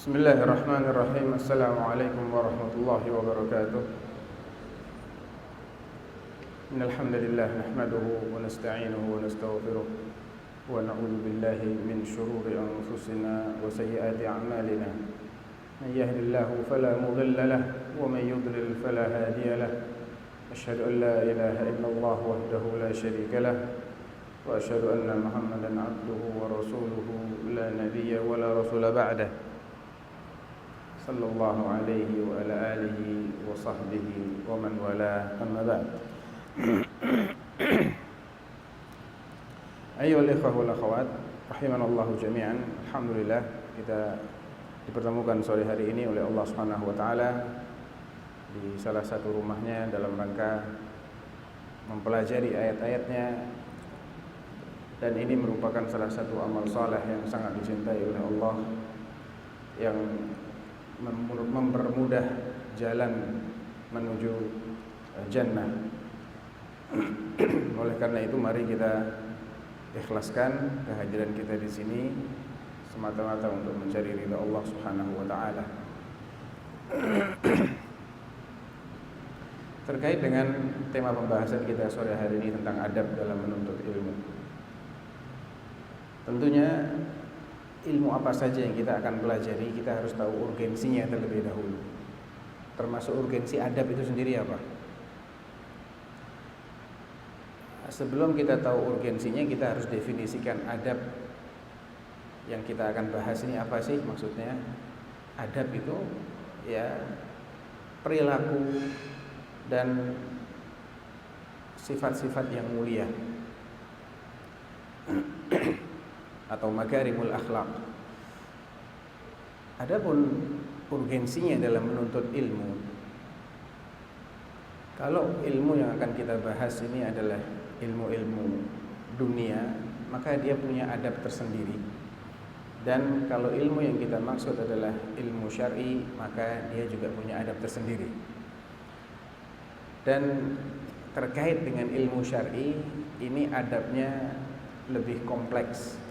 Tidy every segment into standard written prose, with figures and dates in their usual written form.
Bismillahirrahmanirrahim. Assalamualaikum warahmatullahi wabarakatuh. Innal hamdalillah nahmaduhu wa nasta'inuhu wa nastaghfiruh wa na'udzu billahi min shururi anfusina wa sayyiati a'malina. Man yahdihillahu fala mudilla lahu wa man yudlil fala hadiya lahu. Asyhadu an la ilaha illallah wahdahu la syarika lahu wa asyhadu anna Muhammadan 'abduhu wa rasuluhu la nabiyya wa la rasula ba'dahu. Sallallahu alaihi wa ala alihi wa sahbihi wa man wala, amma ba'd. Ayyuhal ikhwah wal akhwat, rahimanallahu jami'an. Alhamdulillah kita dipertemukan sore hari ini oleh Allah Subhanahu wa taala di salah satu rumahnya dalam rangka mempelajari ayat-ayatnya, dan ini merupakan salah satu amal saleh yang sangat dicintai oleh Allah, yang mempermudah jalan menuju jannah. Oleh karena itu mari kita ikhlaskan kehadiran kita di sini semata-mata untuk mencari ridha Allah Subhanahu wa taala. Terkait dengan tema pembahasan kita sore hari ini tentang adab dalam menuntut ilmu. Tentunya ilmu apa saja yang kita akan pelajari, kita harus tahu urgensinya terlebih dahulu. Termasuk urgensi adab itu sendiri apa? Sebelum kita tahu urgensinya, kita harus definisikan adab yang kita akan bahas ini apa sih maksudnya. Adab itu ya perilaku dan sifat-sifat yang mulia atau makarimul akhlak. Adapun urgensinya dalam menuntut ilmu, kalau ilmu yang akan kita bahas ini adalah ilmu-ilmu dunia, maka dia punya adab tersendiri. Dan kalau ilmu yang kita maksud adalah ilmu syar'i, maka dia juga punya adab tersendiri. Dan terkait dengan ilmu syar'i, ini adabnya lebih kompleks.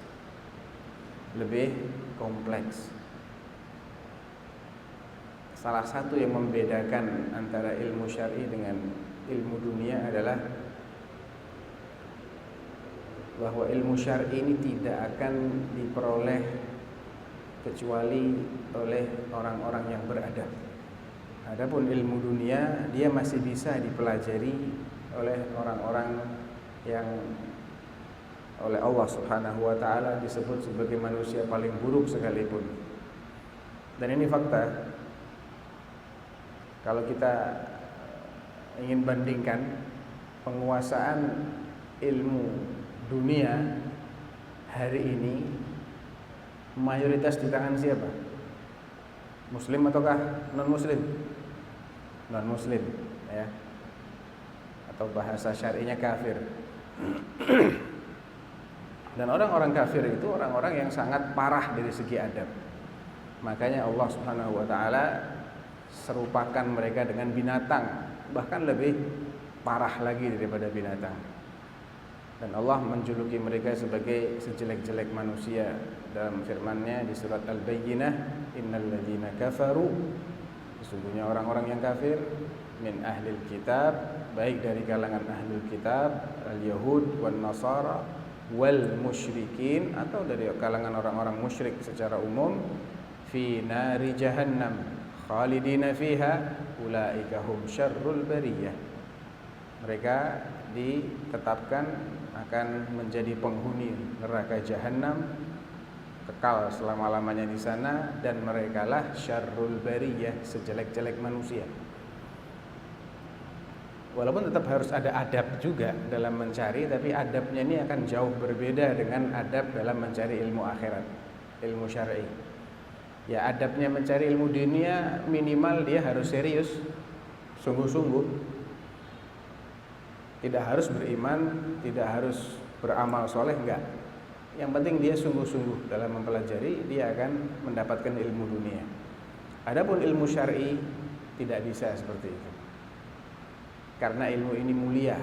Salah satu yang membedakan antara ilmu syar'i dengan ilmu dunia adalah bahwa ilmu syar'i ini tidak akan diperoleh kecuali oleh orang-orang yang beradab. Adapun ilmu dunia, dia masih bisa dipelajari oleh orang-orang yang oleh Allah Subhanahu wa taala disebut sebagai manusia paling buruk sekalipun. Dan ini fakta. Kalau kita ingin bandingkan penguasaan ilmu dunia hari ini, mayoritas di tangan siapa? Muslim ataukah non-muslim? Non-muslim, ya. Atau bahasa syar'inya kafir. Dan orang-orang kafir itu orang-orang yang sangat parah dari segi adab. Makanya Allah Subhanahu wa taala serupakan mereka dengan binatang, bahkan lebih parah lagi daripada binatang. Dan Allah menjuluki mereka sebagai sejelek-jelek manusia dalam firman-Nya di surat Al-Bayyinah, innal ladzina kafaru, sesungguhnya orang-orang yang kafir, min ahlil kitab, baik dari kalangan ahlul kitab, al-yahud wan nasara wal musyrikin, atau dari kalangan orang-orang musyrik secara umum, fi nari jahannam khalidina fiha ulaika hum syarrul bariyah. Mereka ditetapkan akan menjadi penghuni neraka jahanam, kekal selama-lamanya di sana, dan merekalah syarrul bariyah, sejelek-jelek manusia. Walaupun tetap harus ada adab juga dalam mencari, tapi adabnya ini akan jauh berbeda dengan adab dalam mencari ilmu akhirat, ilmu syar'i. Ya, adabnya mencari ilmu dunia minimal dia harus serius, sungguh-sungguh. Tidak harus beriman, tidak harus beramal soleh, enggak. Yang penting dia sungguh-sungguh dalam mempelajari, dia akan mendapatkan ilmu dunia. Adapun ilmu syar'i tidak bisa seperti itu. Karena ilmu ini mulia,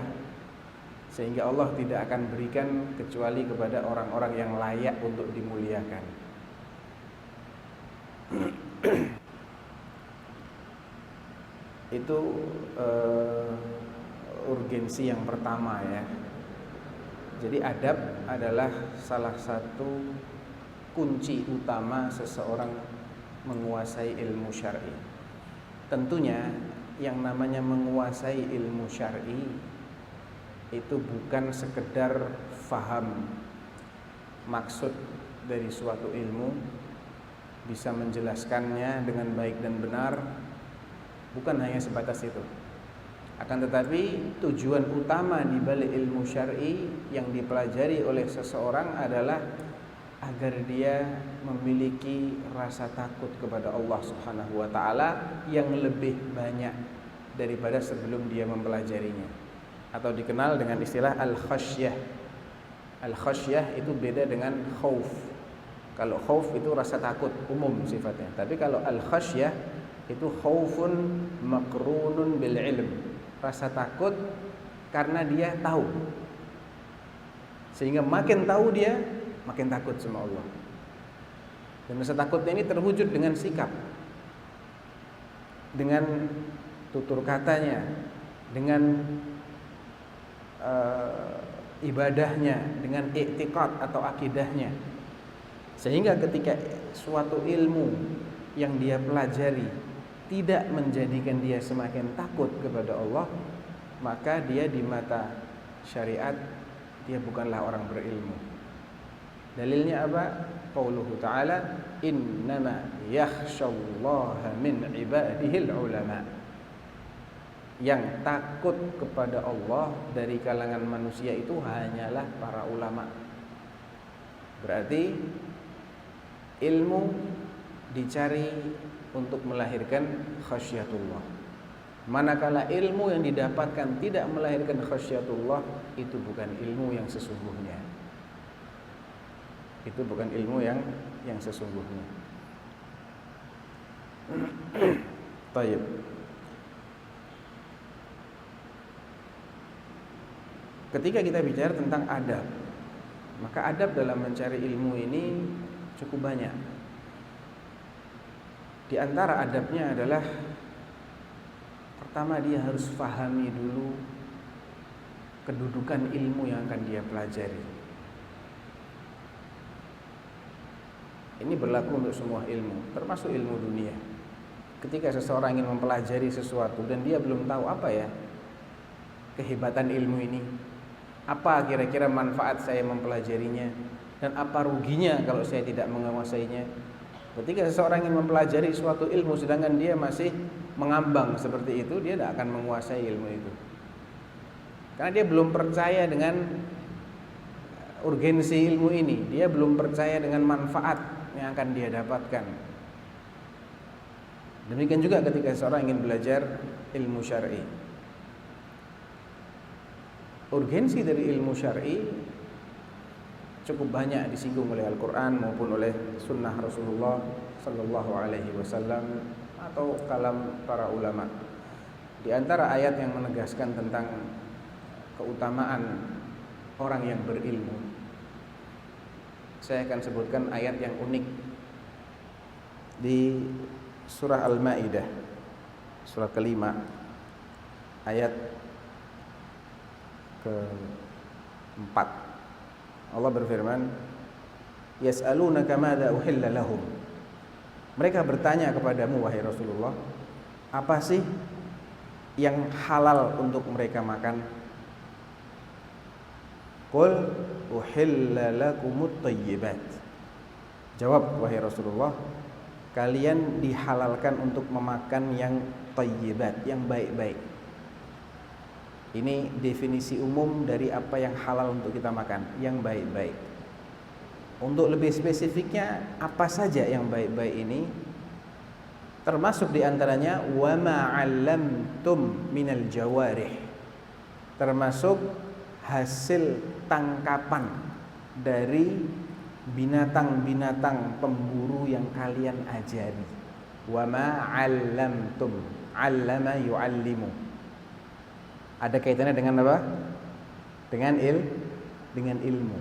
sehingga Allah tidak akan berikan kecuali kepada orang-orang yang layak untuk dimuliakan. Itu urgensi yang pertama ya. Jadi adab adalah salah satu kunci utama seseorang menguasai ilmu syar'i. Tentunya yang namanya menguasai ilmu syar'i itu bukan sekedar faham maksud dari suatu ilmu, bisa menjelaskannya dengan baik dan benar, bukan hanya sebatas itu. Akan tetapi tujuan utama di balik ilmu syar'i yang dipelajari oleh seseorang adalah agar dia memiliki rasa takut kepada Allah Subhanahu wa taala yang lebih banyak daripada sebelum dia mempelajarinya, atau dikenal dengan istilah al-khasyah. Al-khasyah itu beda dengan khauf. Kalau khauf itu rasa takut umum sifatnya, tapi kalau al-khasyah itu khaufun makrunun bil ilm, rasa takut karena dia tahu, sehingga makin tahu dia makin takut sama Allah. Dan rasa takutnya ini terwujud dengan sikap, dengan tutur katanya, dengan ibadahnya, dengan i'tiqad atau akidahnya. Sehingga ketika suatu ilmu yang dia pelajari tidak menjadikan dia semakin takut kepada Allah, maka dia di mata syariat dia bukanlah orang berilmu. Dalilnya apa? Qauluhu ta'ala, innama yakhshallaha min ibadihil ulama. Yang takut kepada Allah dari kalangan manusia itu hanyalah para ulama. Berarti ilmu dicari untuk melahirkan khasyatullah. Manakala ilmu yang didapatkan tidak melahirkan khasyatullah, itu bukan ilmu yang sesungguhnya. Itu bukan ilmu yang sesungguhnya. Baik. Ketika kita bicara tentang adab, maka adab dalam mencari ilmu ini cukup banyak. Di antara adabnya adalah pertama, dia harus pahami dulu kedudukan ilmu yang akan dia pelajari. Ini berlaku untuk semua ilmu, termasuk ilmu dunia. Ketika seseorang ingin mempelajari sesuatu dan dia belum tahu apa ya kehebatan ilmu ini, apa kira-kira manfaat saya mempelajarinya, dan apa ruginya kalau saya tidak menguasainya. Ketika seseorang ingin mempelajari suatu ilmu sedangkan dia masih mengambang seperti itu, dia tidak akan menguasai ilmu itu, karena dia belum percaya dengan urgensi ilmu ini, dia belum percaya dengan manfaat yang akan dia dapatkan. Demikian juga ketika seseorang ingin belajar ilmu syar'i. Urgensi dari ilmu syar'i cukup banyak disinggung oleh Al-Quran maupun oleh Sunnah Rasulullah Sallallahu Alaihi Wasallam atau kalam para ulama. Di antara ayat yang menegaskan tentang keutamaan orang yang berilmu, saya akan sebutkan ayat yang unik di surah Al-Maidah, surah kelima, ayat ke-4. Allah berfirman, yas'alunaka madza uhilla lahum. Mereka bertanya kepadamu wahai Rasulullah, apa sih yang halal untuk mereka makan? Qul uhilla lakumut thayyibat. Jawab wahai Rasulullah, kalian dihalalkan untuk memakan yang thayyibat, yang baik-baik. Ini definisi umum dari apa yang halal untuk kita makan, yang baik-baik. Untuk lebih spesifiknya, apa saja yang baik-baik ini? Termasuk diantaranya wa ma'allamtum minal jawarih, termasuk hasil tangkapan dari binatang-binatang pemburu yang kalian ajari. Wa ma'allamtum, 'allama yu'allimu. Ada kaitannya dengan apa? Dengan ilmu.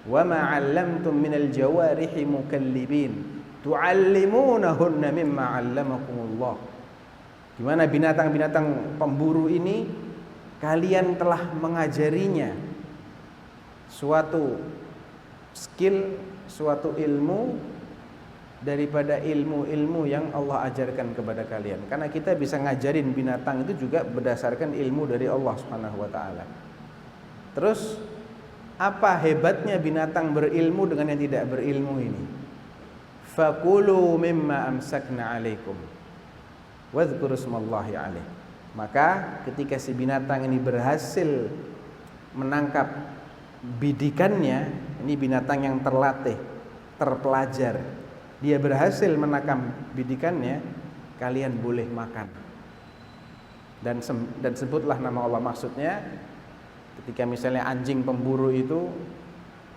Wa ma'allamtum minal jawarihi mukallibin, tu'allimunahunna mimma 'allamakumullah. Di mana binatang-binatang pemburu ini kalian telah mengajarinya suatu skill, suatu ilmu daripada ilmu-ilmu yang Allah ajarkan kepada kalian. Karena kita bisa ngajarin binatang itu juga berdasarkan ilmu dari Allah Subhanahu wa taala. Terus apa hebatnya binatang berilmu dengan yang tidak berilmu ini? Fakulu mimma amsakna 'alaikum wadhkuru smallahi 'alaih. Maka ketika si binatang ini berhasil menangkap bidikannya, ini binatang yang terlatih, terpelajar, dia berhasil menangkap bidikannya, kalian boleh makan. Dan sebutlah nama Allah. Maksudnya ketika misalnya anjing pemburu itu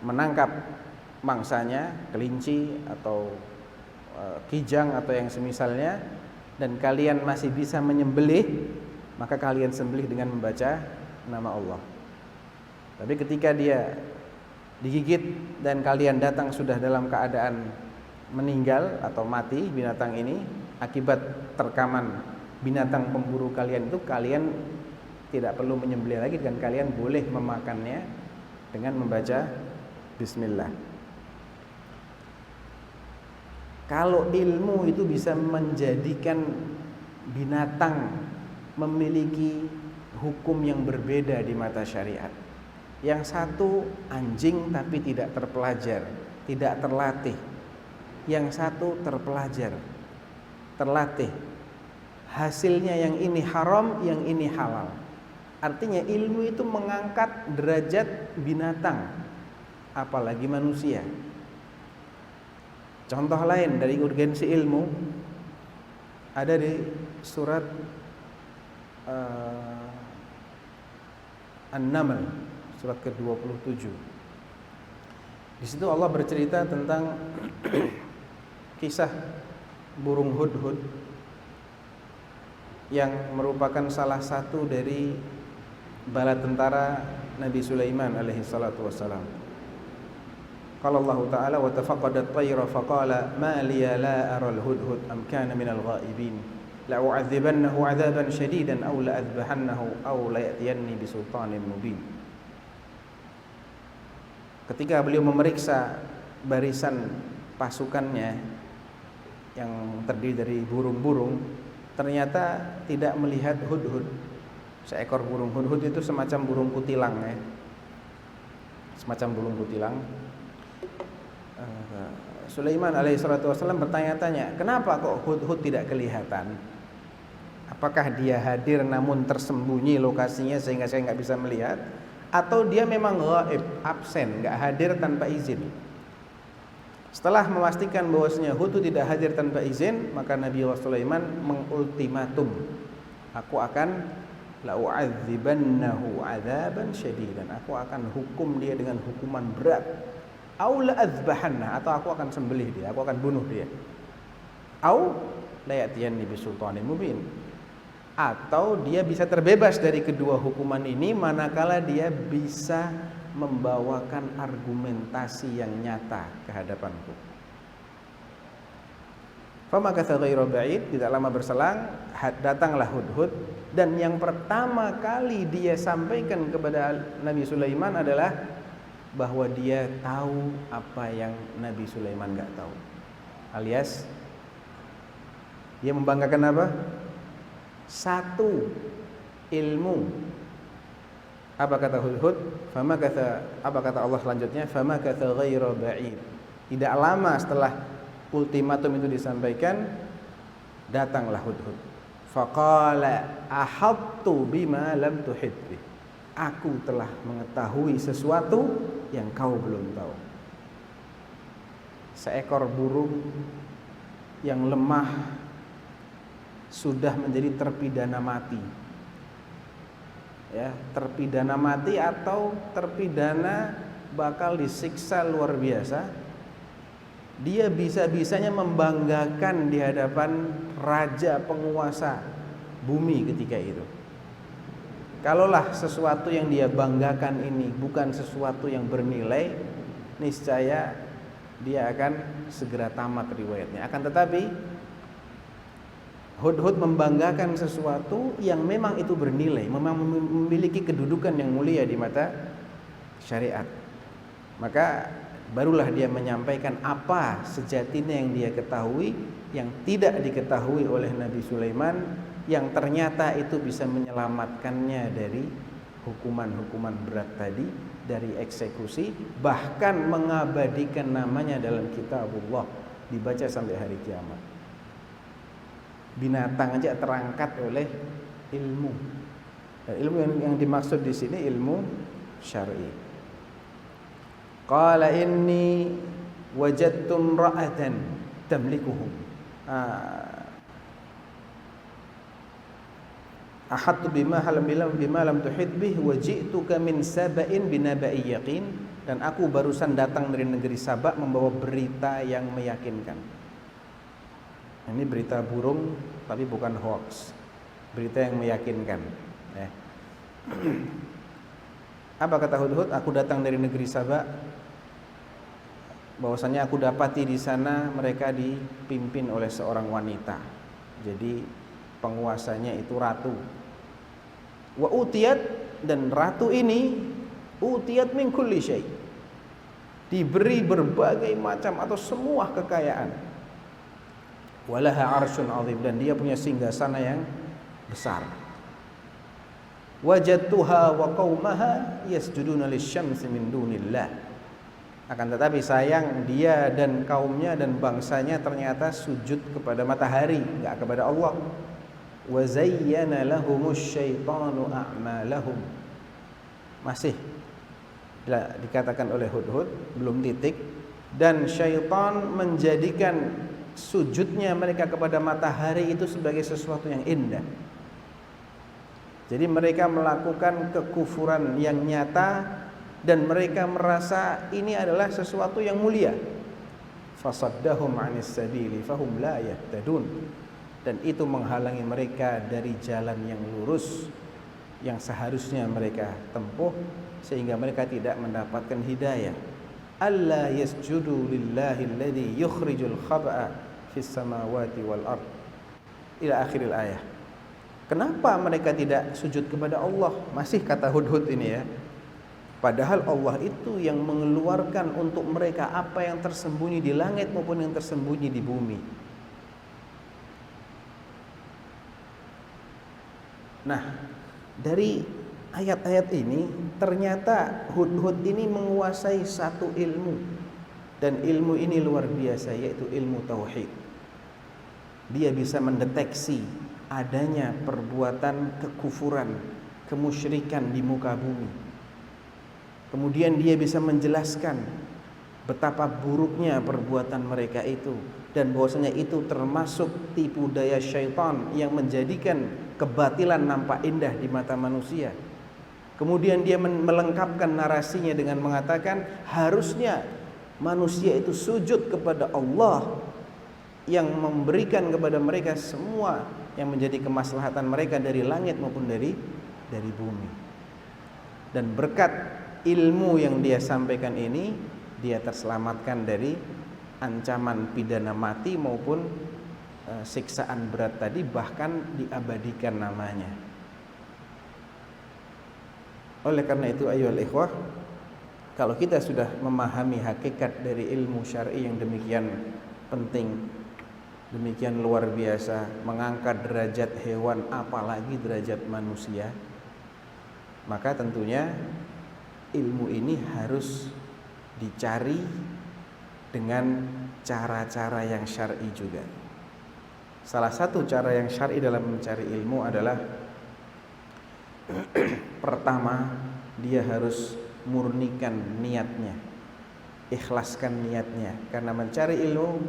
menangkap mangsanya, kelinci atau kijang atau yang semisalnya, dan kalian masih bisa menyembelih, maka kalian sembelih dengan membaca nama Allah. Tapi ketika dia digigit dan kalian datang sudah dalam keadaan meninggal atau mati binatang ini akibat terkaman binatang pemburu kalian itu, kalian tidak perlu menyembelih lagi dan kalian boleh memakannya dengan membaca bismillah. Kalau ilmu itu bisa menjadikan binatang memiliki hukum yang berbeda di mata syariat. Yang satu anjing tapi tidak terpelajar, tidak terlatih. Yang satu terpelajar, terlatih. Hasilnya yang ini haram, yang ini halal. Artinya ilmu itu mengangkat derajat binatang, apalagi manusia. Contoh lain dari urgensi ilmu ada di surat An-Naml, surat ke-27. Di situ Allah bercerita tentang kisah burung hudhud yang merupakan salah satu dari bala tentara Nabi Sulaiman alaihi salatu wassalam. Qala Allah Ta'ala wa tafaqada at-tayra faqala ma liya la ara al-hudhud am kana min al-ghaibin la u'adzibannahu 'adzaban shadidan aw la adbahannahu aw la ya'tiyanni bi sultanin mubin. Ketika beliau memeriksa barisan pasukannya yang terdiri dari burung-burung, ternyata tidak melihat hudhud. Seekor burung hudhud itu semacam burung kutilang ya. Semacam burung kutilang. Sulaiman alaihissalatu wassalam bertanya-tanya, kenapa kok hudhud tidak kelihatan? Apakah dia hadir namun tersembunyi lokasinya sehingga saya nggak bisa melihat, atau dia memang ghaib, absen, nggak hadir tanpa izin? Setelah memastikan bahwasanya hudhud tidak hadir tanpa izin, maka Nabi Sulaiman mengultimatum, aku akan la u'adzibannahu 'adzaban syadidan, aku akan hukum dia dengan hukuman berat. Au la adzbahanna, atau aku akan sembelih dia, aku akan bunuh dia. Au la ya'tiyanni bisultanin mubin, atau dia bisa terbebas dari kedua hukuman ini manakala dia bisa membawakan argumentasi yang nyata ke hadapanku. Famakatha ghairu ba'id, tidak lama berselang datanglah hudhud, dan yang pertama kali dia sampaikan kepada Nabi Sulaiman adalah bahwa dia tahu apa yang Nabi Sulaiman enggak tahu. Alias dia membanggakan apa? Satu, ilmu. Apa kata hudhud? Apa kata Allah selanjutnya? Famakatha ghairu ba'id. Tidak lama setelah ultimatum itu disampaikan, datanglah hudhud. Faqala ahattu bima lam tuhit bih. Aku telah mengetahui sesuatu yang kau belum tahu. Seekor burung yang lemah sudah menjadi terpidana mati. Ya, terpidana mati atau terpidana bakal disiksa luar biasa. Dia bisa-bisanya membanggakan di hadapan raja penguasa bumi ketika itu. Kalaulah sesuatu yang dia banggakan ini bukan sesuatu yang bernilai, niscaya dia akan segera tamat riwayatnya. Akan tetapi Hudhud membanggakan sesuatu yang memang itu bernilai, memang memiliki kedudukan yang mulia di mata syariat. Maka barulah dia menyampaikan apa sejatinya yang dia ketahui, yang tidak diketahui oleh Nabi Sulaiman, yang ternyata itu bisa menyelamatkannya dari hukuman-hukuman berat tadi, dari eksekusi, bahkan mengabadikan namanya dalam kitabullah, dibaca sampai hari kiamat. Binatang aja terangkat oleh ilmu. Dan ilmu yang dimaksud di sini ilmu syar'i. Qala inni wajadtu imra'atan tamlikuhum. Ahattu bima lam tuhit bih wa ji'tuka min saba'in binaba'i yaqin. Dan aku barusan datang dari negeri Saba membawa berita yang meyakinkan. Ini berita burung tapi bukan hoax, berita yang meyakinkan. Apa kata Hudhud? Aku datang dari negeri Saba, bahwasanya aku dapati di sana mereka dipimpin oleh seorang wanita. Jadi penguasanya itu ratu. Wa utiyat, dan ratu ini utiyat min kulli syai', diberi berbagai macam atau semua kekayaan. Walaha arsyun azim, dan dia punya singgasana yang besar. Wajadtuha wa qaumaha yasjuduna lisyamsi min dunillah. Akan tetapi sayang, dia dan kaumnya dan bangsanya ternyata sujud kepada matahari, enggak kepada Allah. Wa zayyana lahumus syaitanu a'malahum. Masih dikatakan oleh Hudhud, belum titik. Dan syaitan menjadikan sujudnya mereka kepada matahari itu sebagai sesuatu yang indah. Jadi mereka melakukan kekufuran yang nyata dan mereka merasa ini adalah sesuatu yang mulia. Fasaddahum 'anis sabili fahum la yahtadun. Dan itu menghalangi mereka dari jalan yang lurus yang seharusnya mereka tempuh, sehingga mereka tidak mendapatkan hidayah. Alla yasjudu lillahi alladhi yukhrijul khaba'a fis samawati wal ard, ila akhiril ayah. Kenapa mereka tidak sujud kepada Allah? Masih kata Hudhud ini ya. Padahal Allah itu yang mengeluarkan untuk mereka apa yang tersembunyi di langit maupun yang tersembunyi di bumi. Nah, dari ayat-ayat ini ternyata Hudhud ini menguasai satu ilmu, dan ilmu ini luar biasa, yaitu ilmu tauhid. Dia bisa mendeteksi adanya perbuatan kekufuran, kemusyrikan di muka bumi. Kemudian dia bisa menjelaskan betapa buruknya perbuatan mereka itu, dan bahwasanya itu termasuk tipu daya syaitan yang menjadikan kebatilan nampak indah di mata manusia. Kemudian dia melengkapkan narasinya dengan mengatakan harusnya manusia itu sujud kepada Allah yang memberikan kepada mereka semua yang menjadi kemaslahatan mereka dari langit maupun dari bumi. Dan berkat ilmu yang dia sampaikan ini, dia terselamatkan dari ancaman pidana mati maupun siksaan berat tadi, bahkan diabadikan namanya. Oleh karena itu ayyuhal ikhwah, kalau kita sudah memahami hakikat dari ilmu syar'i yang demikian penting, demikian luar biasa, mengangkat derajat hewan apalagi derajat manusia, maka tentunya ilmu ini harus dicari dengan cara-cara yang syar'i juga. Salah satu cara yang syar'i dalam mencari ilmu adalah pertama, dia harus murnikan niatnya, ikhlaskan niatnya, karena mencari ilmu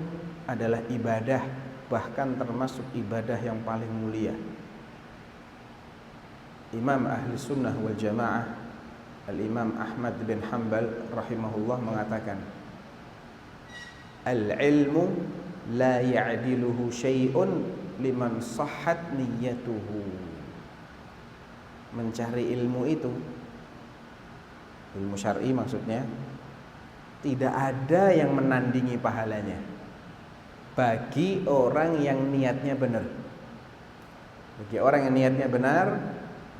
adalah ibadah, bahkan termasuk ibadah yang paling mulia. Imam Ahli Sunnah wal Jamaah Al-Imam Ahmad bin Hanbal rahimahullah mengatakan, al-ilmu la ya'diluhu syai'un liman sahhat niyyatuhu. Mencari ilmu itu, ilmu syar'i maksudnya, tidak ada yang menandingi pahalanya bagi orang yang niatnya benar. Bagi orang yang niatnya benar,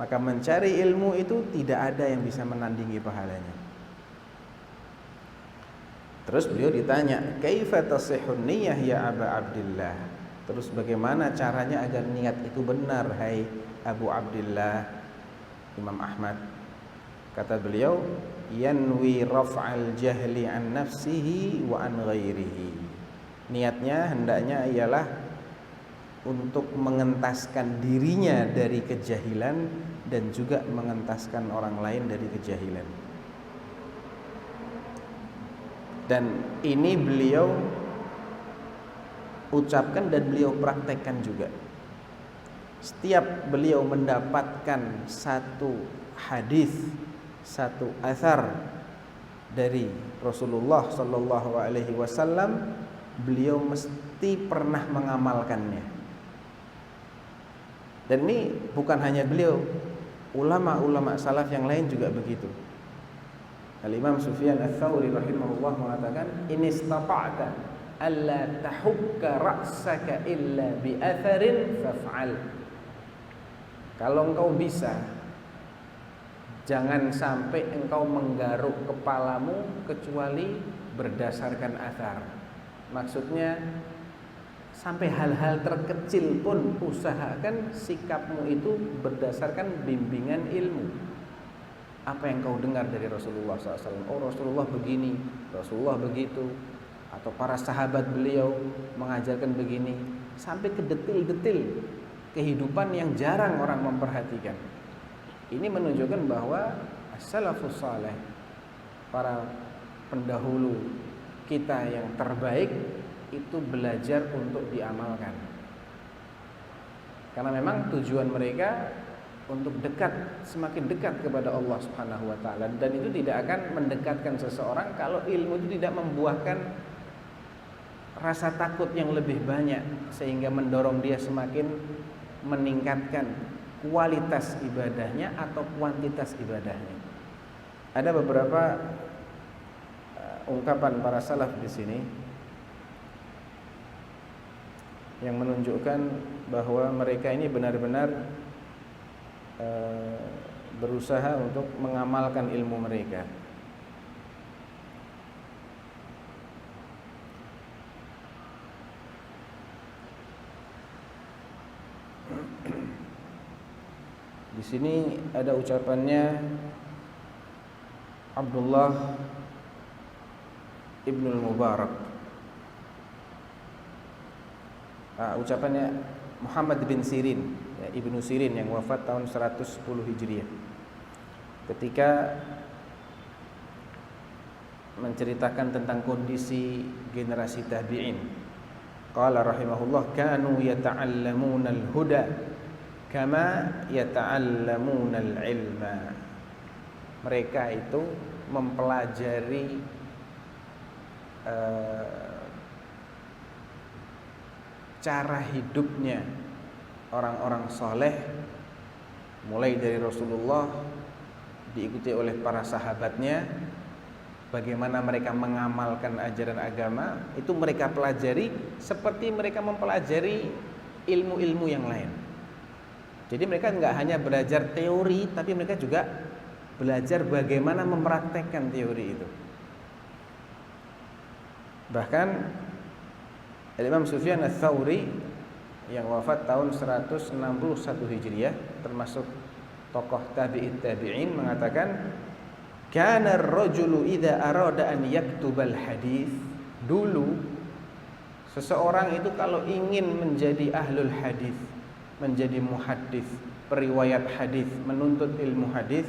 maka mencari ilmu itu tidak ada yang bisa menandingi pahalanya. Terus beliau ditanya, "Kaifa tasihhun niyyah ya Aba Abdillah?" Terus bagaimana caranya agar niat itu benar, hai Abu Abdillah? Imam Ahmad, kata beliau, "Yanwi raf'al jahli an nafsihi wa an ghairihi." Niatnya hendaknya ialah untuk mengentaskan dirinya dari kejahilan dan juga mengentaskan orang lain dari kejahilan. Dan ini beliau ucapkan dan beliau praktekkan juga. Setiap beliau mendapatkan satu hadis, satu athar dari Rasulullah sallallahu alaihi wasallam, beliau mesti pernah mengamalkannya. Dan ini bukan hanya beliau, ulama-ulama salaf yang lain juga begitu. Al-Imam Sufyan Ats-Tsauri rahimahullah mengatakan, "In istata'ta alla tahukka ra'saka illa bi atharin faf'al." Kalau engkau bisa, jangan sampai engkau menggaruk kepalamu kecuali berdasarkan athar. Maksudnya sampai hal-hal terkecil pun usahakan sikapmu itu berdasarkan bimbingan ilmu. Apa yang kau dengar dari Rasulullah SAW? Oh, Rasulullah begini, Rasulullah begitu, atau para sahabat beliau mengajarkan begini, sampai ke detil-detil kehidupan yang jarang orang memperhatikan. Ini menunjukkan bahwa as-salafus saleh, para pendahulu kita yang terbaik, itu belajar untuk diamalkan. Karena memang tujuan mereka untuk dekat, semakin dekat kepada Allah Subhanahu wa taala, dan itu tidak akan mendekatkan seseorang kalau ilmu itu tidak membuahkan rasa takut yang lebih banyak, sehingga mendorong dia semakin meningkatkan kualitas ibadahnya atau kuantitas ibadahnya. Ada beberapa ungkapan para salaf di sini yang menunjukkan bahwa mereka ini benar-benar berusaha untuk mengamalkan ilmu mereka. Di sini ada ucapannya Abdullah Ibnul Mubarak. Ucapannya Muhammad bin Sirin, Ibnu Sirin yang wafat tahun 110 Hijriah. Ketika menceritakan tentang kondisi generasi tabi'in, qala rahimahullah, kanu yata'allamuna al-huda kama yata'allamuna al-ilma. Mereka itu mempelajari cara hidupnya orang-orang soleh, mulai dari Rasulullah, diikuti oleh para sahabatnya, bagaimana mereka mengamalkan ajaran agama, itu mereka pelajari seperti mereka mempelajari ilmu-ilmu yang lain. Jadi mereka enggak hanya belajar teori, tapi mereka juga belajar bagaimana mempraktekkan teori itu. Bahkan Imam Sufyan Ats-Tsauri yang wafat tahun 161 Hijriah, termasuk tokoh tabi'in, mengatakan, kana ar-rajulu idza arada an yaktubal hadis. Dulu seseorang itu kalau ingin menjadi ahlul hadis, menjadi muhaddits, periwayat hadis, menuntut ilmu hadis,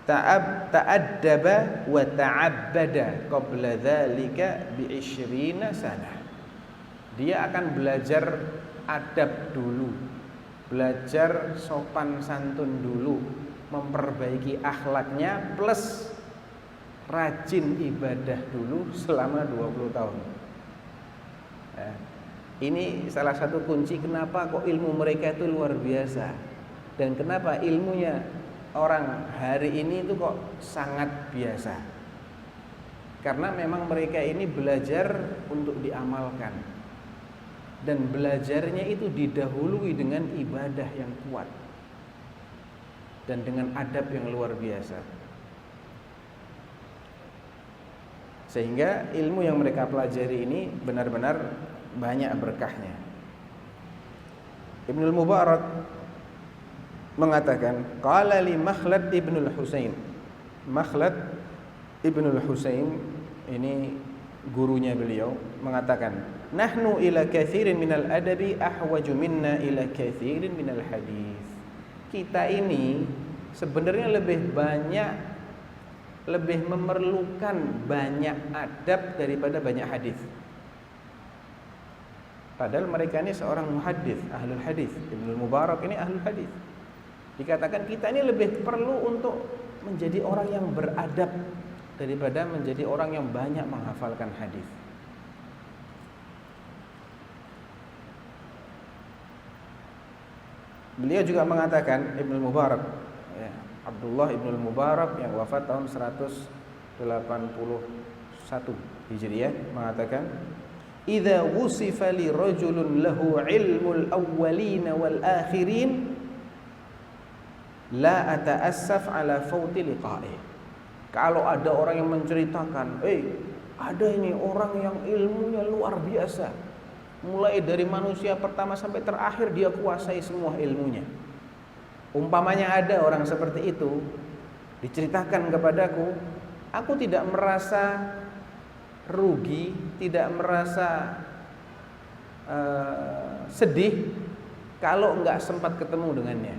ta'addaba wa ta'abbada qabla dzalika bi 20 sanah. Dia akan belajar adab dulu, belajar sopan santun dulu, memperbaiki akhlaknya, plus rajin ibadah dulu selama 20 tahun. Ini salah satu kunci kenapa kok ilmu mereka itu luar biasa, dan kenapa ilmunya orang hari ini itu kok sangat biasa. Karena memang mereka ini belajar untuk diamalkan. Dan belajarnya itu didahului dengan ibadah yang kuat dan dengan adab yang luar biasa. Sehingga ilmu yang mereka pelajari ini benar-benar banyak berkahnya. Ibnul Mubarak mengatakan, qala li Makhlad ibnul Husain. Makhlad ibnul Husain ini gurunya beliau mengatakan, nahnu ila katsirin minal adabi ahwaju minna ila katsirin minal hadis. Kita ini sebenarnya lebih memerlukan banyak adab daripada banyak hadis. Padahal mereka ini seorang muhaddits, ahlul hadis. Ibnu Mubarak ini ahlul hadis. Dikatakan kita ini lebih perlu untuk menjadi orang yang beradab daripada menjadi orang yang banyak menghafalkan hadis. Beliau juga mengatakan, Ibnu Mubarak, ya, Abdullah Ibnu Mubarak yang wafat tahun 181 Hijriah mengatakan, idza wusifa li rajulun lahu ilmul awwalin wal akhirin la ata'assaf ala fauti liqa'ih. Kalau ada orang yang menceritakan, ada ini orang yang ilmunya luar biasa, mulai dari manusia pertama sampai terakhir dia kuasai semua ilmunya. Umpamanya ada orang seperti itu diceritakan kepadaku, aku tidak merasa rugi, tidak merasa sedih kalau enggak sempat ketemu dengannya.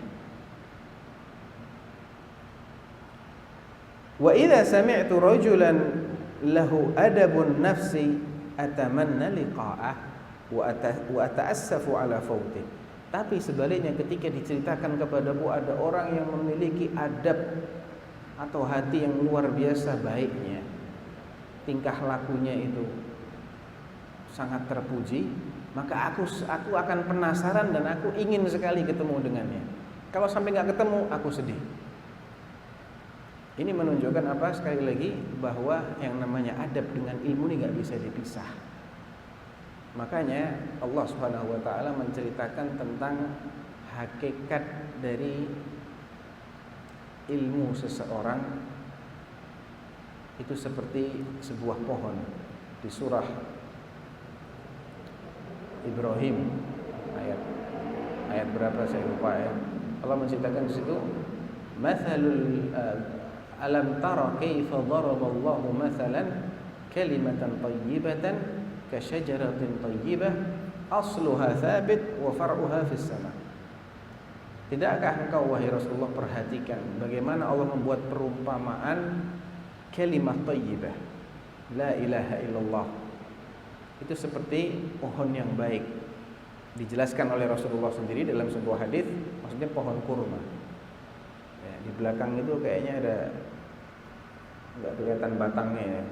Wa idza sami'tu rajulan lahu adabun nafsi atamanna liqa'ah wa ata'assafu ala fauti. Tapi sebaliknya ketika diceritakan kepadaku ada orang yang memiliki adab atau hati yang luar biasa baiknya, tingkah lakunya itu sangat terpuji, maka aku akan penasaran dan aku ingin sekali ketemu dengannya. Kalau sampai nggak ketemu, aku sedih. Ini menunjukkan apa? Sekali lagi bahwa yang namanya adab dengan ilmu ini nggak bisa dipisah. Makanya Allah Subhanahu wa taala menceritakan tentang hakikat dari ilmu seseorang itu seperti sebuah pohon di surah Ibrahim ayat berapa saya lupa ya. Allah menceritakan di situ, mathalul alam tara kaifa daraballahu mathalan kalimatan thayyibatan kasyajaratin thayyibah asluha thabit wa far'uha fis sama. Tidakkah engkau wahai Rasulullah perhatikan bagaimana Allah membuat perumpamaan kalimat thayyibah, la ilaha illallah, itu seperti pohon yang baik. Dijelaskan oleh Rasulullah sendiri dalam sebuah hadis, maksudnya pohon kurma. Ya, di belakang itu kayaknya ada enggak kelihatan batangnya ya.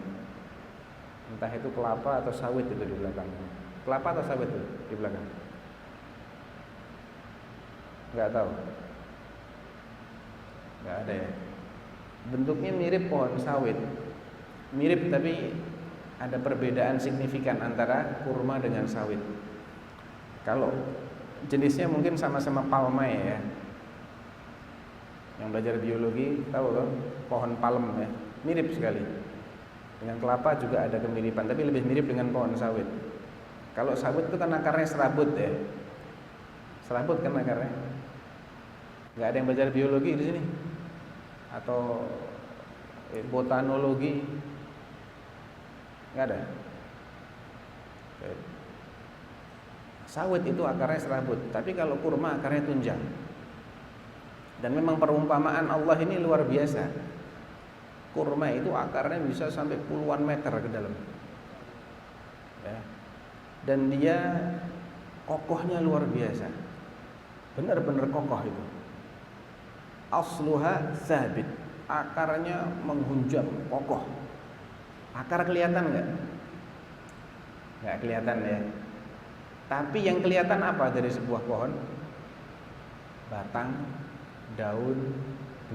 Entah itu kelapa atau sawit itu di belakangnya. Kelapa atau sawit itu di belakang? Enggak tahu. Enggak ada ya. Bentuknya mirip pohon sawit. Mirip tapi ada perbedaan signifikan antara kurma dengan sawit. Kalau jenisnya mungkin sama-sama palmae ya. Yang belajar biologi tahu kan? Pohon palem ya. Mirip sekali. Dengan kelapa juga ada kemiripan, tapi lebih mirip dengan pohon sawit. Kalau sawit itu kan akarnya serabut ya. Serabut kan akarnya. Enggak ada yang belajar biologi di sini. Atau botanologi. Enggak ada. Sawit itu akarnya serabut, tapi kalau kurma akarnya tunjang. Dan memang perumpamaan Allah ini luar biasa. Kurma itu akarnya bisa sampai puluhan meter ke dalam ya. Dan dia kokohnya luar biasa, benar-benar kokoh itu. Asluha sabit, akarnya menghunjam, kokoh. Akar kelihatan enggak? Enggak kelihatan ya. Tapi yang kelihatan apa dari sebuah pohon? Batang, daun,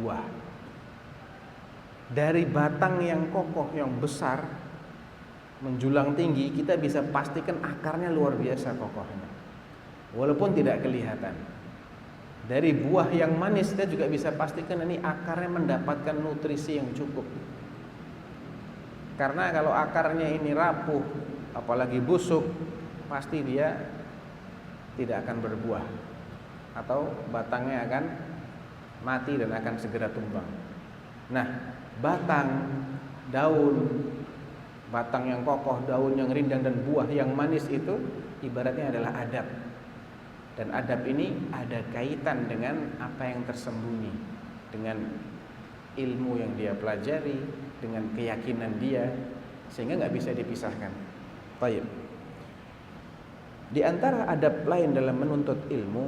buah. Dari batang yang kokoh, yang besar, menjulang tinggi, kita bisa pastikan akarnya luar biasa kokohnya, walaupun tidak kelihatan. Dari buah yang manis, kita juga bisa pastikan ini akarnya mendapatkan nutrisi yang cukup. Karena kalau akarnya ini rapuh, apalagi busuk, pasti dia tidak akan berbuah, atau batangnya akan mati dan akan segera tumbang. Nah, batang, daun, batang yang kokoh, daun yang rindang, dan buah yang manis itu ibaratnya adalah adab. Dan adab ini ada kaitan dengan apa yang tersembunyi, dengan ilmu yang dia pelajari, dengan keyakinan dia, sehingga nggak bisa dipisahkan. Baik. Di antara adab lain dalam menuntut ilmu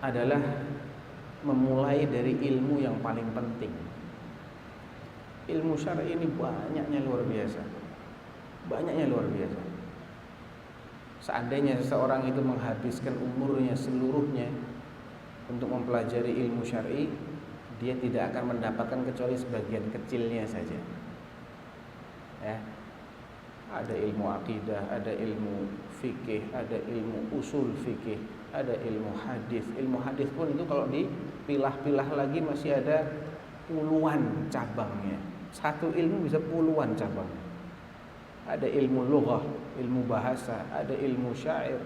adalah memulai dari ilmu yang paling penting. Ilmu syar'i ini banyaknya luar biasa. Banyaknya luar biasa. Seandainya seseorang itu menghabiskan umurnya seluruhnya untuk mempelajari ilmu syar'i, dia tidak akan mendapatkan kecuali sebagian kecilnya saja. Ya. Ada ilmu akidah, ada ilmu fikih, ada ilmu usul fikih, ada ilmu hadis. Ilmu hadis pun itu kalau dipilah-pilah lagi masih ada puluhan cabangnya. Satu ilmu bisa puluhan cabang. Ada ilmu lughah, ilmu bahasa, ada ilmu syair,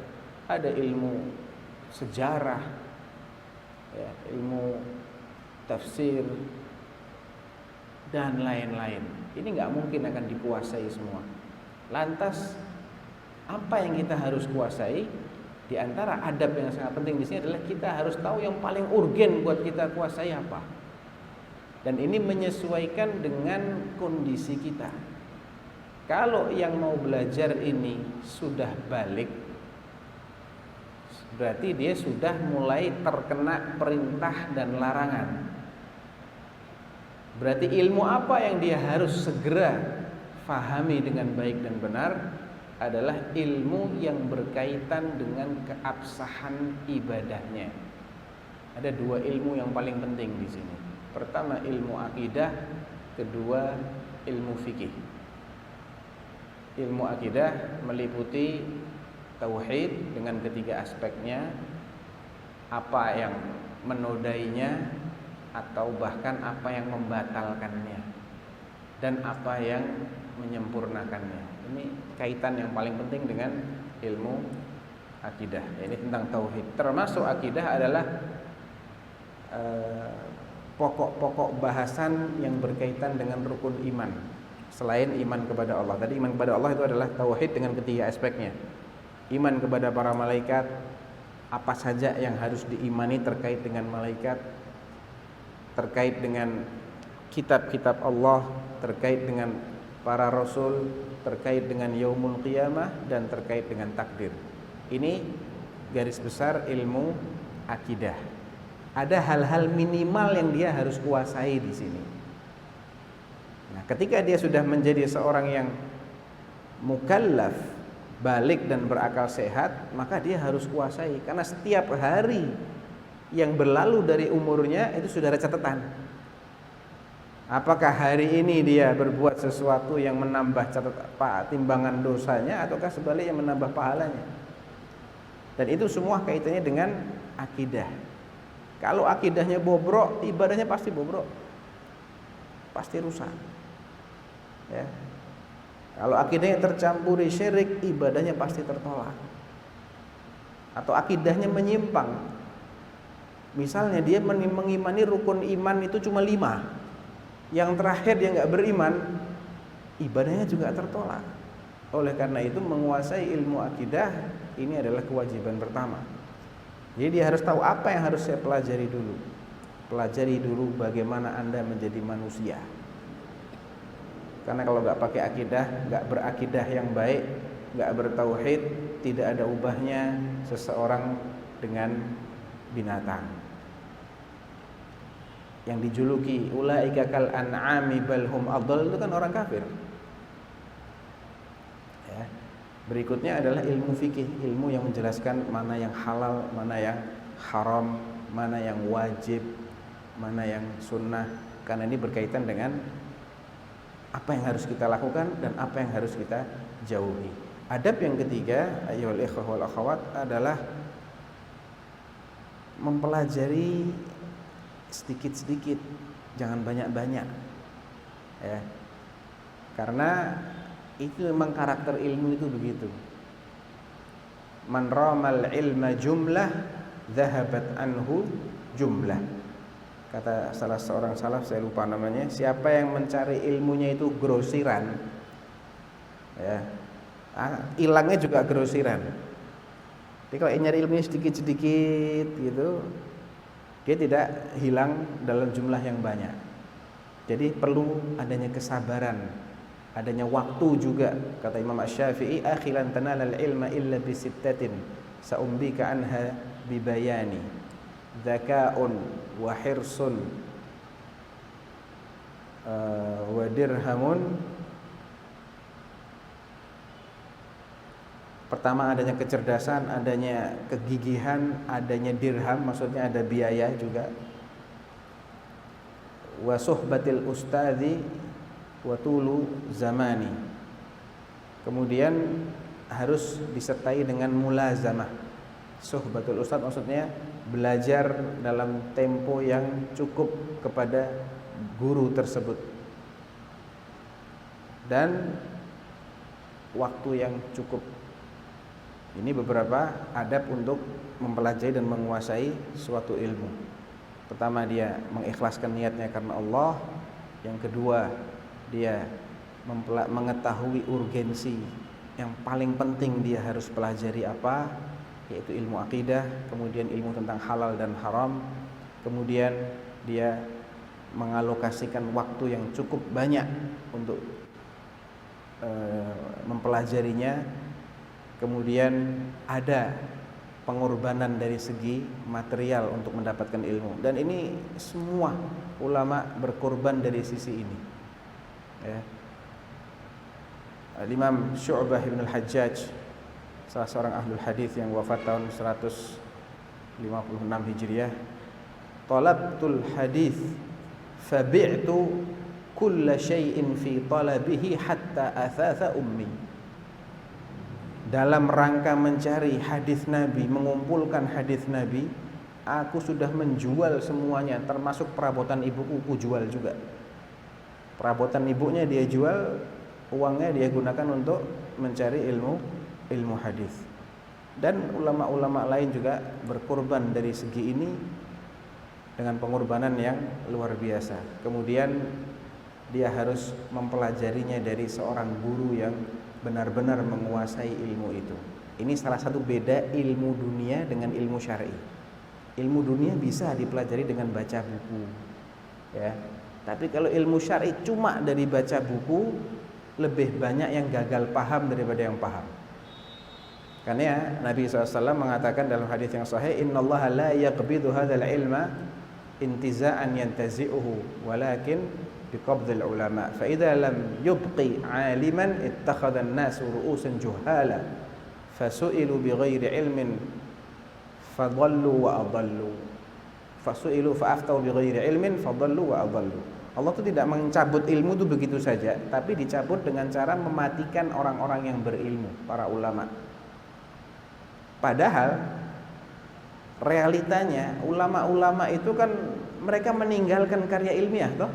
ada ilmu sejarah, ya, ilmu tafsir, dan lain-lain. Ini nggak mungkin akan dikuasai semua. Lantas apa yang kita harus kuasai? Di antara adab yang sangat penting di sini adalah kita harus tahu yang paling urgen buat kita kuasai apa. Dan ini menyesuaikan dengan kondisi kita. Kalau yang mau belajar ini sudah balik, berarti dia sudah mulai terkena perintah dan larangan. Berarti ilmu apa yang dia harus segera fahami dengan baik dan benar adalah ilmu yang berkaitan dengan keabsahan ibadahnya. Ada dua ilmu yang paling penting di sini. Pertama ilmu akidah, kedua ilmu fikih. Ilmu akidah meliputi tauhid dengan ketiga aspeknya, apa yang menodainya atau bahkan apa yang membatalkannya, dan apa yang menyempurnakannya. Ini kaitan yang paling penting dengan ilmu akidah. Ini tentang tauhid. Termasuk akidah adalah pokok-pokok bahasan yang berkaitan dengan rukun iman. Selain iman kepada Allah. Tadi iman kepada Allah itu adalah tauhid dengan ketiga aspeknya. Iman kepada para malaikat, apa saja yang harus diimani terkait dengan malaikat, terkait dengan kitab-kitab Allah, terkait dengan para rasul, terkait dengan yaumul qiyamah, dan terkait dengan takdir. Ini garis besar ilmu akidah. Ada hal-hal minimal yang dia harus kuasai di sini. Nah, ketika dia sudah menjadi seorang yang mukallaf, balik dan berakal sehat, maka dia harus kuasai. Karena setiap hari yang berlalu dari umurnya itu sudah ada catatan. Apakah hari ini dia berbuat sesuatu yang menambah timbangan dosanya, ataukah sebaliknya menambah pahalanya? Dan itu semua kaitannya dengan akidah. Kalau akidahnya bobrok, ibadahnya pasti bobrok, pasti rusak. Ya. Kalau akidahnya tercampuri syirik, ibadahnya pasti tertolak. Atau akidahnya menyimpang. Misalnya dia mengimani rukun iman itu cuma 5. Yang terakhir dia nggak beriman, ibadahnya juga tertolak. Oleh karena itu menguasai ilmu akidah ini adalah kewajiban pertama. Jadi dia harus tahu apa yang harus saya pelajari dulu. Pelajari dulu bagaimana Anda menjadi manusia. Karena kalau nggak pakai akidah, nggak berakidah yang baik, nggak bertauhid, tidak ada ubahnya seseorang dengan binatang. Yang dijuluki ulaika kal an'ami bal hum adall, itu kan orang kafir. Ya. Berikutnya adalah ilmu fikih, ilmu yang menjelaskan mana yang halal, mana yang haram, mana yang wajib, mana yang sunnah. karena ini berkaitan dengan apa yang harus kita lakukan dan apa yang harus kita jauhi. Adab yang ketiga, ayyuhal ikhwah wal akhwat, adalah mempelajari sedikit-sedikit, jangan banyak-banyak. Ya. Karena itu memang karakter ilmu itu begitu. Man ramal ilma jumlah, dhahabat anhu jumlah. Kata salah seorang salaf, saya lupa namanya, siapa yang mencari ilmunya itu grosiran, ya, hilangnya juga grosiran. Jadi kalau nyari ilmunya sedikit-sedikit gitu, dia tidak hilang dalam jumlah yang banyak. Jadi perlu adanya kesabaran, adanya waktu juga. Kata Imam Asy-Syafi'i, akhilan tanalal ilma illa bisittatin sa'umbika anha bibayani, dzaka'un wa hirsun wa dirhamun. Pertama adanya kecerdasan, adanya kegigihan, adanya dirham, maksudnya ada biaya juga. Wa suhbatil ustadzi wa tulu zamani. Kemudian harus disertai dengan mulazamah. Suhbatul ustadz maksudnya belajar dalam tempo yang cukup kepada guru tersebut, dan waktu yang cukup. Ini beberapa adab untuk mempelajari dan menguasai suatu ilmu. Pertama, dia mengikhlaskan niatnya karena Allah. Yang kedua, dia mengetahui urgensi yang paling penting dia harus pelajari apa, yaitu ilmu akidah, kemudian ilmu tentang halal dan haram. Kemudian dia mengalokasikan waktu yang cukup banyak untuk mempelajarinya. Kemudian ada pengorbanan dari segi material untuk mendapatkan ilmu, dan ini semua ulama berkorban dari sisi ini, ya. Imam Syu'bah bin al-Hajjaj, salah seorang ahlul hadis yang wafat tahun 156 Hijriah, talabtul hadis fabi'tu kulla syai'in fi talabihi hatta athatha ummi. Dalam rangka mencari hadis Nabi, mengumpulkan hadis Nabi, aku sudah menjual semuanya, termasuk perabotan ibuku, aku jual juga. Perabotan ibunya dia jual, uangnya dia gunakan untuk mencari ilmu hadis. Dan ulama-ulama lain juga berkorban dari segi ini dengan pengorbanan yang luar biasa. Kemudian dia harus mempelajarinya dari seorang guru yang benar-benar menguasai ilmu itu. Ini salah satu beda ilmu dunia dengan ilmu syar'i. Ilmu dunia bisa dipelajari dengan baca buku, ya. Tapi kalau ilmu syar'i cuma dari baca buku, lebih banyak yang gagal paham daripada yang paham. Karena Nabi SAW mengatakan dalam hadis yang sahih, innallaha la yaqbidu hadzal ilma intiza'an yantazi'uhu walakin biqabdil ulama fa idza lam yubqi 'aliman ittakhadha an-nasu ru'usan juhala fasu'ilu bighairi ilmin fadallu wa adallu fasu'ilu fa'aftau bighairi ilmin fadallu wa adallu. Allah itu tidak mencabut ilmu itu begitu saja, tapi dicabut dengan cara mematikan orang-orang yang berilmu, para ulama. Padahal realitanya ulama-ulama itu kan mereka meninggalkan karya ilmiah toh,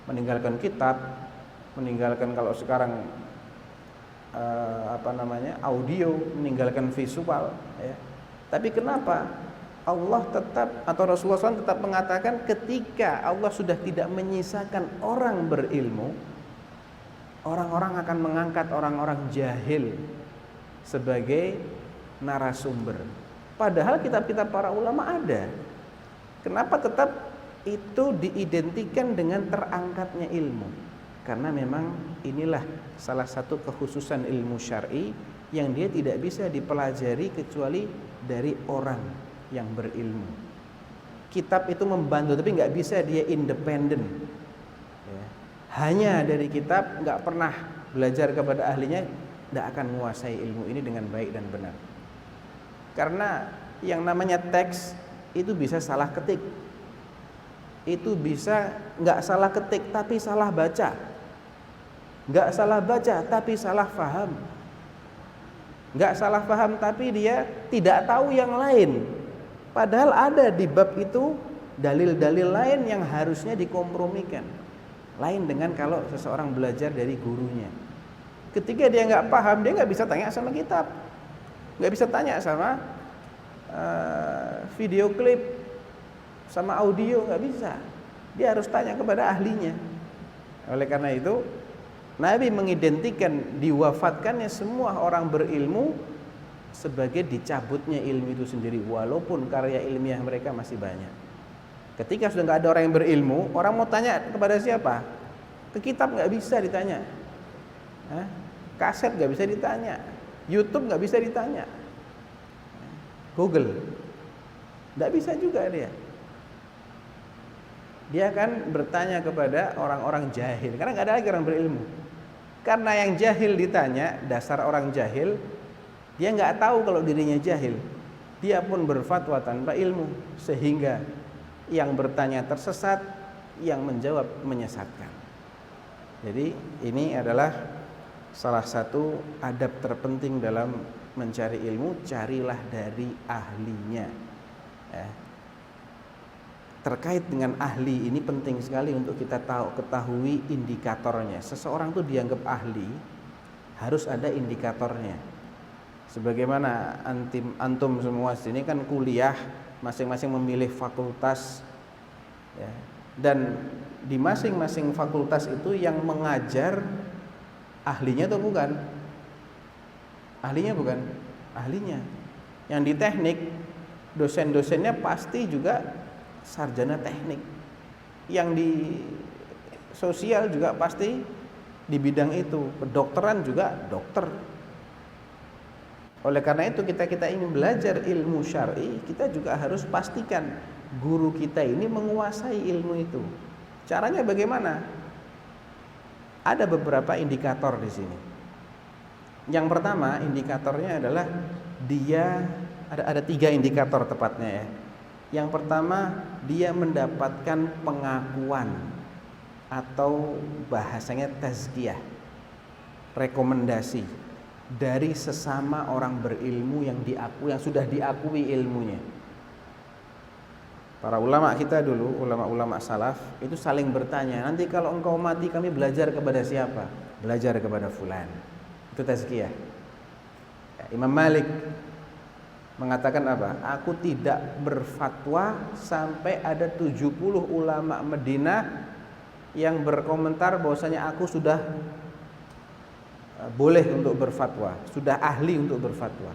meninggalkan kitab, meninggalkan kalau sekarang audio, meninggalkan visual, ya. Tapi kenapa Allah tetap, atau Rasulullah SAW tetap mengatakan ketika Allah sudah tidak menyisakan orang berilmu, orang-orang akan mengangkat orang-orang jahil sebagai narasumber. Padahal kitab-kitab para ulama ada. Kenapa tetap itu diidentikan dengan terangkatnya ilmu? Karena memang inilah salah satu kekhususan ilmu syar'i yang dia tidak bisa dipelajari kecuali dari orang yang berilmu. Kitab itu membantu, tapi nggak bisa dia independen, ya. Hanya dari kitab, nggak pernah belajar kepada ahlinya, nggak akan menguasai ilmu ini dengan baik dan benar. Karena yang namanya teks itu bisa salah ketik, itu bisa nggak salah ketik tapi salah baca, nggak salah baca tapi salah faham, nggak salah faham tapi dia tidak tahu yang lain, padahal ada di bab itu dalil-dalil lain yang harusnya dikompromikan. Lain dengan kalau seseorang belajar dari gurunya. Ketika dia nggak paham, dia nggak bisa tanya sama kitab, nggak bisa tanya sama video klip, sama audio, nggak bisa. Dia harus tanya kepada ahlinya. Oleh karena itu, Nabi mengidentikan diwafatkannya semua orang berilmu sebagai dicabutnya ilmu itu sendiri, walaupun karya ilmiah mereka masih banyak. Ketika sudah nggak ada orang yang berilmu, orang mau tanya kepada siapa? Ke kitab nggak bisa ditanya, kaset nggak bisa ditanya, YouTube nggak bisa ditanya, Google nggak bisa juga dia. Dia akan bertanya kepada orang-orang jahil, karena nggak ada lagi orang berilmu. Karena yang jahil ditanya, dasar orang jahil, dia nggak tahu kalau dirinya jahil. Dia pun berfatwa tanpa ilmu, sehingga yang bertanya tersesat, yang menjawab menyesatkan. Jadi ini adalah salah satu adab terpenting dalam mencari ilmu, carilah dari ahlinya. Terkait dengan ahli ini penting sekali untuk kita ketahui indikatornya. Seseorang itu dianggap ahli, harus ada indikatornya. Sebagaimana antum semua sini kan kuliah, masing-masing memilih fakultas, ya. Dan di masing-masing fakultas itu yang mengajar ahlinya atau bukan? Ahlinya bukan? Ahlinya. Yang di teknik, dosen-dosennya pasti juga sarjana teknik. Yang di sosial juga pasti di bidang itu. Kedokteran juga dokter. Oleh karena itu kita ingin belajar ilmu syar'i, kita juga harus pastikan guru kita ini menguasai ilmu itu. Caranya bagaimana? Ada beberapa indikator di sini. Yang pertama, indikatornya adalah dia ada 3 indikator tepatnya ya. Yang pertama, dia mendapatkan pengakuan atau bahasanya tazkiyah, rekomendasi dari sesama orang berilmu yang sudah diakui ilmunya. Para ulama kita dulu, ulama-ulama salaf itu saling bertanya, nanti kalau engkau mati kami belajar kepada siapa? Belajar kepada fulan. Itu tazkiyah. Imam Malik mengatakan apa? Aku tidak berfatwa sampai ada 70 ulama Madinah yang berkomentar bahwasanya aku sudah boleh untuk berfatwa, sudah ahli untuk berfatwa.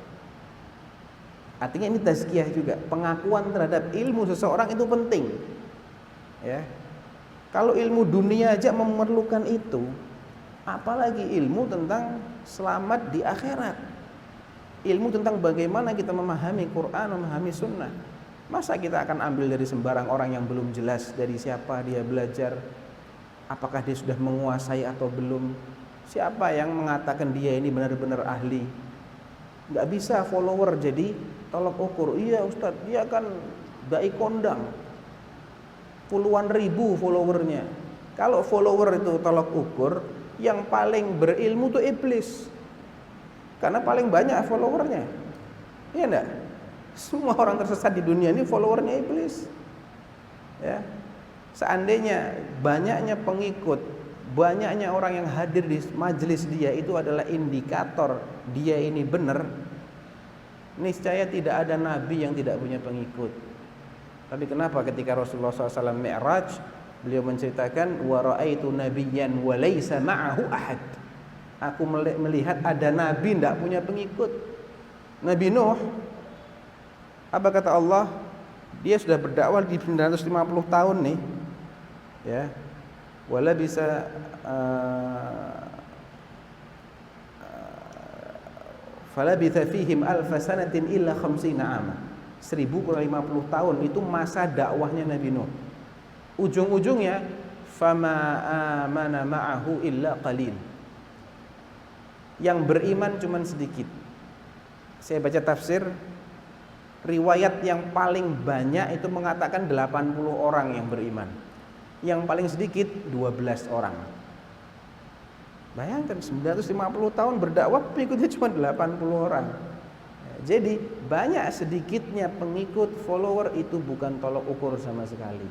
Artinya ini tazkiyah juga, pengakuan terhadap ilmu seseorang itu penting. Ya. Kalau ilmu dunia aja memerlukan itu, apalagi ilmu tentang selamat di akhirat. Ilmu tentang bagaimana kita memahami Quran, memahami sunnah. Masa kita akan ambil dari sembarang orang yang belum jelas dari siapa dia belajar, apakah dia sudah menguasai atau belum? Siapa yang mengatakan dia ini benar-benar ahli? Nggak bisa follower jadi tolok ukur. Iya Ustadz, dia kan dai kondang, puluhan ribu followernya. Kalau follower itu tolok ukur, yang paling berilmu itu iblis, karena paling banyak followernya. Iya enggak? Semua orang tersesat di dunia ini followernya iblis. Ya. Seandainya banyaknya pengikut, banyaknya orang yang hadir di majelis dia itu adalah indikator dia ini benar, niscaya tidak ada nabi yang tidak punya pengikut. Tapi kenapa ketika Rasulullah SAW Mi'raj, beliau menceritakan wa ra'aitu nabiyyan wa laisa ma'ahu ahad. Aku melihat ada nabi tidak punya pengikut. Nabi Nuh, apa kata Allah? Dia sudah berdakwah di 950 tahun nih. Ya. Wala bisa falabitha fihim alfa sanatin illa 50 ama. 1050 tahun itu masa dakwahnya Nabi Nuh. Ujung-ujungnya fama amana ma'ahu illa qalil. Yang beriman cuman sedikit. Saya baca tafsir riwayat yang paling banyak itu mengatakan 80 orang yang beriman. Yang paling sedikit 12 orang. Bayangkan 950 tahun berdakwah pengikutnya cuma 80 orang. Jadi banyak sedikitnya pengikut follower itu bukan tolok ukur sama sekali.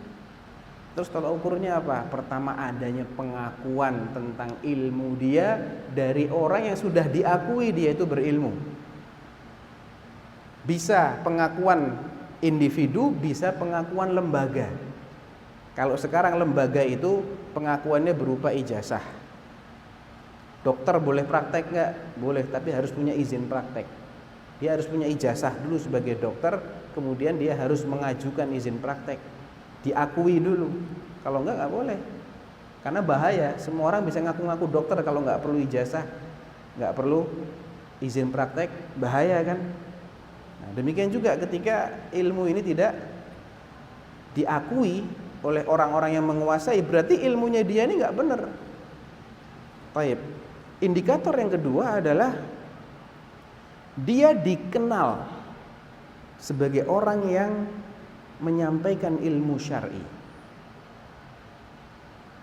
Terus tolok ukurnya apa? Pertama adanya pengakuan tentang ilmu dia dari orang yang sudah diakui dia itu berilmu. Bisa pengakuan individu, bisa pengakuan lembaga. Kalau sekarang lembaga itu pengakuannya berupa ijazah. Dokter boleh praktek nggak? Boleh, tapi harus punya izin praktek. Dia harus punya ijazah dulu sebagai dokter, kemudian dia harus mengajukan izin praktek. Diakui dulu. Kalau nggak boleh. Karena bahaya, semua orang bisa ngaku-ngaku dokter kalau nggak perlu ijazah, nggak perlu izin praktek, bahaya kan? Nah, demikian juga ketika ilmu ini tidak diakui oleh orang-orang yang menguasai, berarti ilmunya dia ini nggak benar. Baik. Indikator yang kedua adalah dia dikenal sebagai orang yang menyampaikan ilmu syar'i.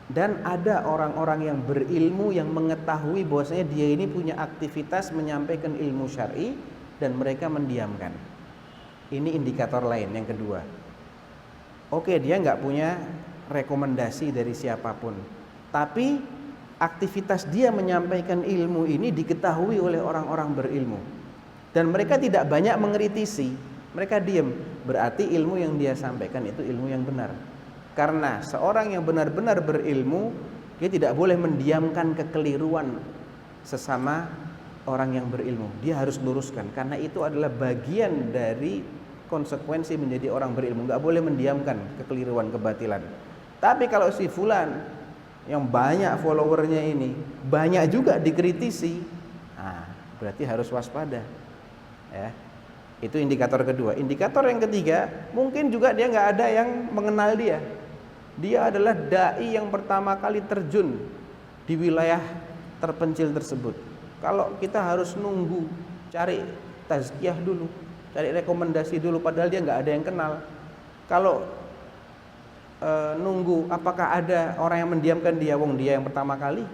Dan ada orang-orang yang berilmu yang mengetahui bahwasanya dia ini punya aktivitas menyampaikan ilmu syar'i dan mereka mendiamkan. Ini indikator lain yang kedua. Oke, dia nggak punya rekomendasi dari siapapun, tapi aktivitas dia menyampaikan ilmu ini diketahui oleh orang-orang berilmu dan mereka tidak banyak mengkritisi, mereka diam. Berarti ilmu yang dia sampaikan itu ilmu yang benar. Karena seorang yang benar-benar berilmu, dia tidak boleh mendiamkan kekeliruan sesama orang yang berilmu. Dia harus luruskan, karena itu adalah bagian dari konsekuensi menjadi orang berilmu. Nggak boleh mendiamkan kekeliruan, kebatilan. Tapi kalau si fulan yang banyak followernya ini banyak juga dikritisi, nah, berarti harus waspada. Ya, itu indikator kedua. Indikator yang ketiga, mungkin juga dia nggak ada yang mengenal dia. Dia adalah dai yang pertama kali terjun di wilayah terpencil tersebut. Kalau kita harus nunggu cari tazkiyah dulu, cari rekomendasi dulu, padahal dia nggak ada yang kenal. Kalau nunggu apakah ada orang yang mendiamkan dia, wong dia yang pertama kali.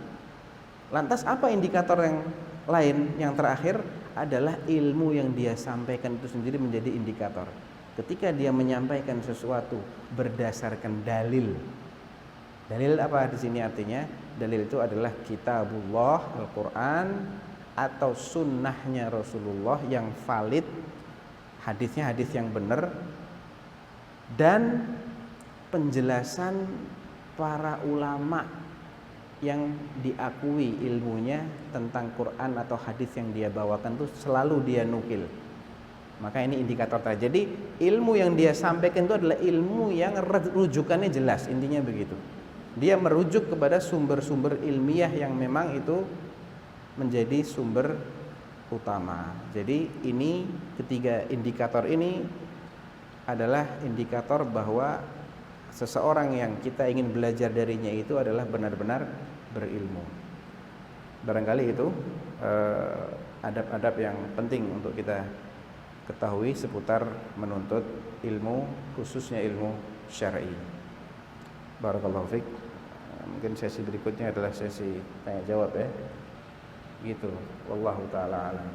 Lantas apa indikator yang lain? Yang terakhir adalah ilmu yang dia sampaikan itu sendiri menjadi indikator. Ketika dia menyampaikan sesuatu berdasarkan dalil. Dalil apa di sini artinya? Dalil itu adalah kitabullah, Al-Quran, atau sunnahnya Rasulullah yang valid, hadisnya hadis yang benar, dan penjelasan para ulama yang diakui ilmunya tentang Quran atau hadis yang dia bawakan itu selalu dia nukil. Maka ini indikator tadi. Jadi ilmu yang dia sampaikan itu adalah ilmu yang rujukannya jelas, intinya begitu. Dia merujuk kepada sumber-sumber ilmiah yang memang itu menjadi sumber utama. Jadi ini ketiga indikator ini adalah indikator bahwa seseorang yang kita ingin belajar darinya itu adalah benar-benar berilmu. Barangkali itu adab-adab yang penting untuk kita ketahui seputar menuntut ilmu, khususnya ilmu syar'i. Barakallahu fiik. Mungkin sesi berikutnya adalah sesi tanya jawab ya. Gitu. Wallahu taala alam.